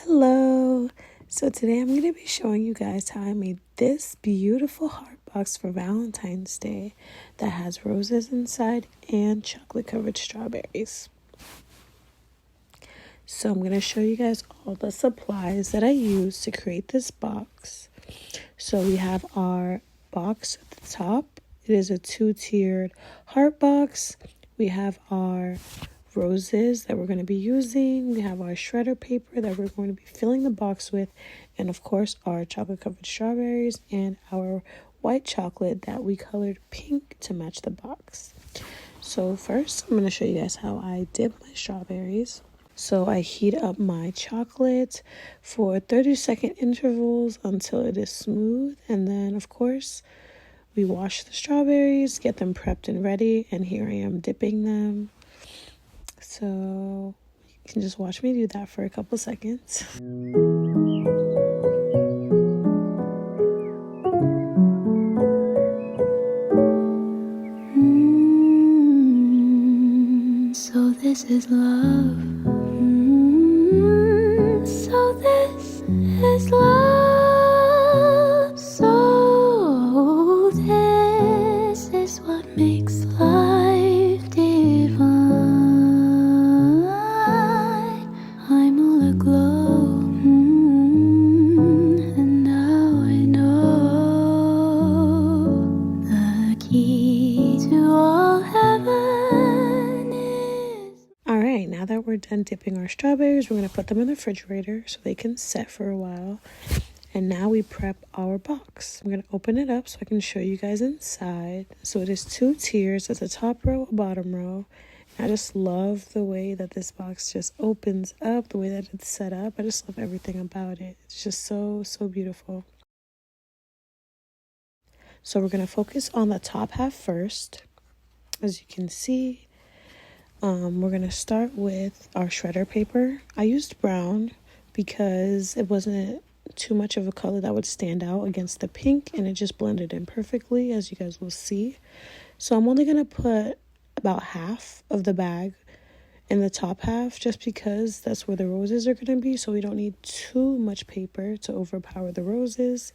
Hello! So today I'm going to be showing you guys how I made this beautiful heart box for Valentine's Day that has roses inside and chocolate covered strawberries. So I'm going to show you guys all the supplies that I used to create this box. So we have our box at the top. It is a 2-tiered heart box. We have our roses that we're going to be using. We have our shredder paper that we're going to be filling the box with, and of course our chocolate covered strawberries and our white chocolate that we colored pink to match the box. So first I'm going to show you guys how I dip my strawberries. So I heat up my chocolate for 30-second intervals until it is smooth, and then of course we wash the strawberries, get them prepped and ready, and here I am dipping them. So you can just watch me do that for a couple seconds. So this is love. So this is love. So this is what makes life divine. I'm all aglow, and now I know the key to all heaven is. Alright, now that we're done dipping our strawberries, we're going to put them in the refrigerator so they can set for a while. And now we prep our box. I'm going to open it up so I can show you guys inside. So it is 2 tiers. It's a top row, a bottom row. I just love the way that this box just opens up, the way that it's set up. I just love everything about it. It's just so beautiful. So we're going to focus on the top half first. As you can see, we're going to start with our shredder paper. I used brown because it wasn't too much of a color that would stand out against the pink, and it just blended in perfectly, as you guys will see. So I'm only going to put about half of the bag in the top half, just because that's where the roses are going to be, so we don't need too much paper to overpower the roses.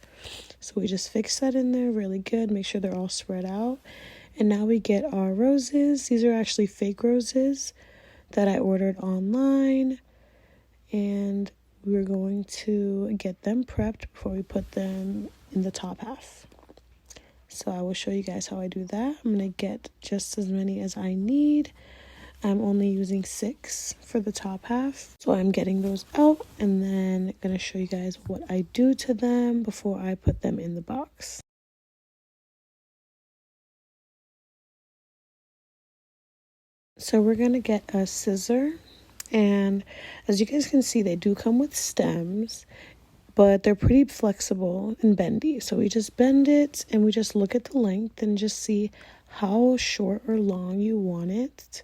So we just fix that in there really good, make sure they're all spread out. And now we get our roses. These are actually fake roses that I ordered online, and we're going to get them prepped before we put them in the top half. So I will show you guys how I do that. I'm going to get just as many as I need. I'm only using 6 for the top half. So I'm getting those out and then going to show you guys what I do to them before I put them in the box. So we're going to get a scissor, and as you guys can see, they do come with stems, but they're pretty flexible and bendy. So we just bend it and we just look at the length and just see how short or long you want it,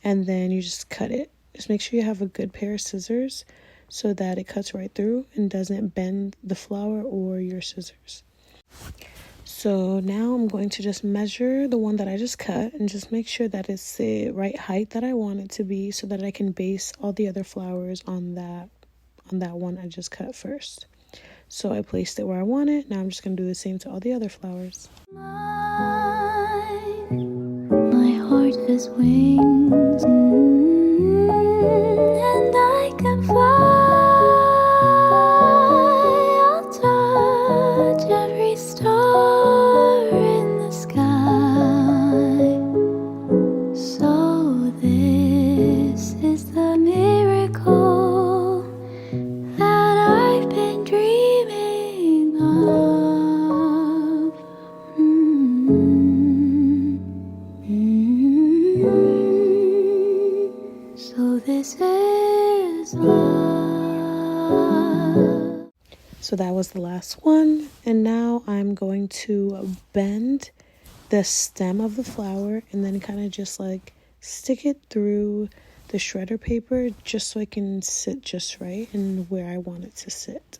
and then you just cut it. Just make sure you have a good pair of scissors so that it cuts right through and doesn't bend the flower or your scissors. So now I'm going to just measure the one that I just cut and just make sure that it's the right height that I want it to be, so that I can base all the other flowers on that one I just cut first. So I placed it where I want it. Now I'm just going to do the same to all the other flowers. My heart has wings, and I can fly. I'll touch every star in the sky. So this is the miracle that I've been dreaming of. So this is love. So that was the last one, and now I'm going to bend the stem of the flower and then kind of just like stick it through the shredder paper just so it can sit just right and where I want it to sit.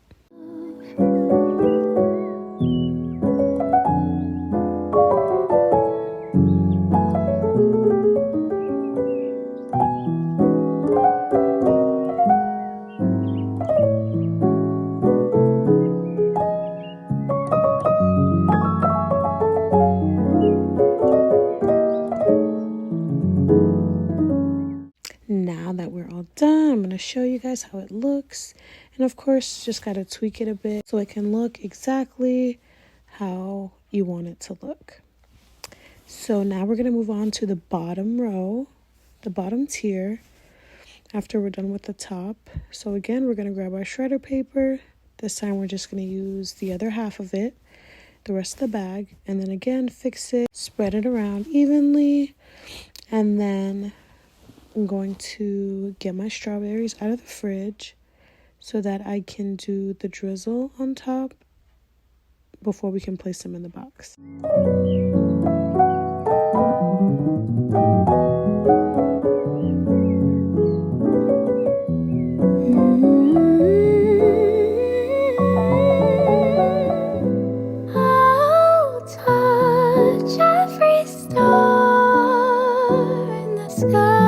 to show you guys how it looks. And of course, just got to tweak it a bit so it can look exactly how you want it to look. So now we're going to move on to the bottom row, the bottom tier, after we're done with the top. So again, we're going to grab our shredder paper. This time we're just going to use the other half of it, the rest of the bag, and then again fix it, spread it around evenly, and then I'm going to get my strawberries out of the fridge so that I can do the drizzle on top before we can place them in the box. I'll touch every star in the sky.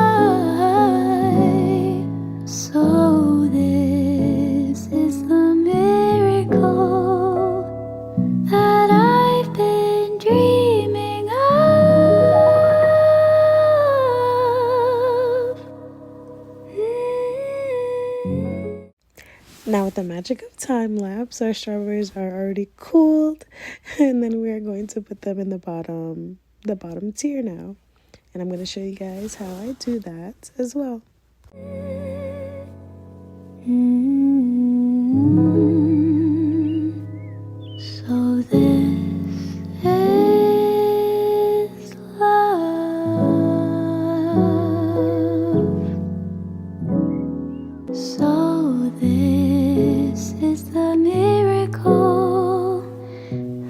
So this is the miracle that I've been dreaming of. Now with the magic of time lapse, our strawberries are already cooled, and then we are going to put them in the bottom tier now. And I'm going to show you guys how I do that as well. So this is love. So this is the miracle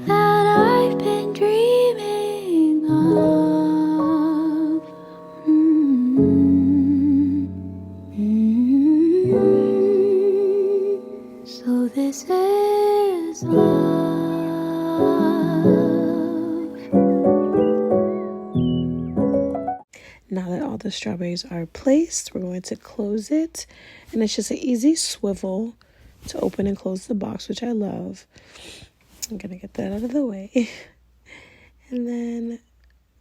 that I've been dreaming of. So this is love. Now that all the strawberries are placed, we're going to close it. And it's just an easy swivel to open and close the box, which I love. I'm going to get that out of the way. And then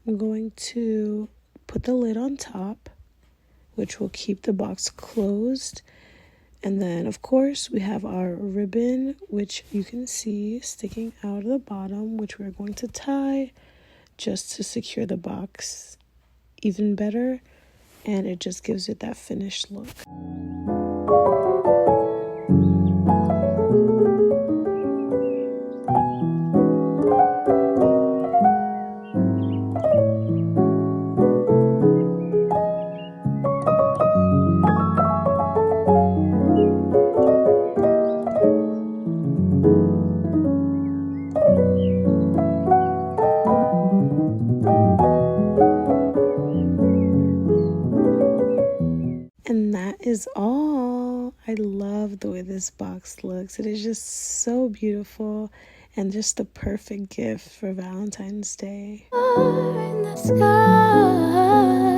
I'm going to put the lid on top, which will keep the box closed. And then, of course, we have our ribbon, which you can see sticking out of the bottom, which we're going to tie just to secure the box even better, and it just gives it that finished look. And that is all. I love the way this box looks. It is just so beautiful and just the perfect gift for Valentine's Day. In the sky.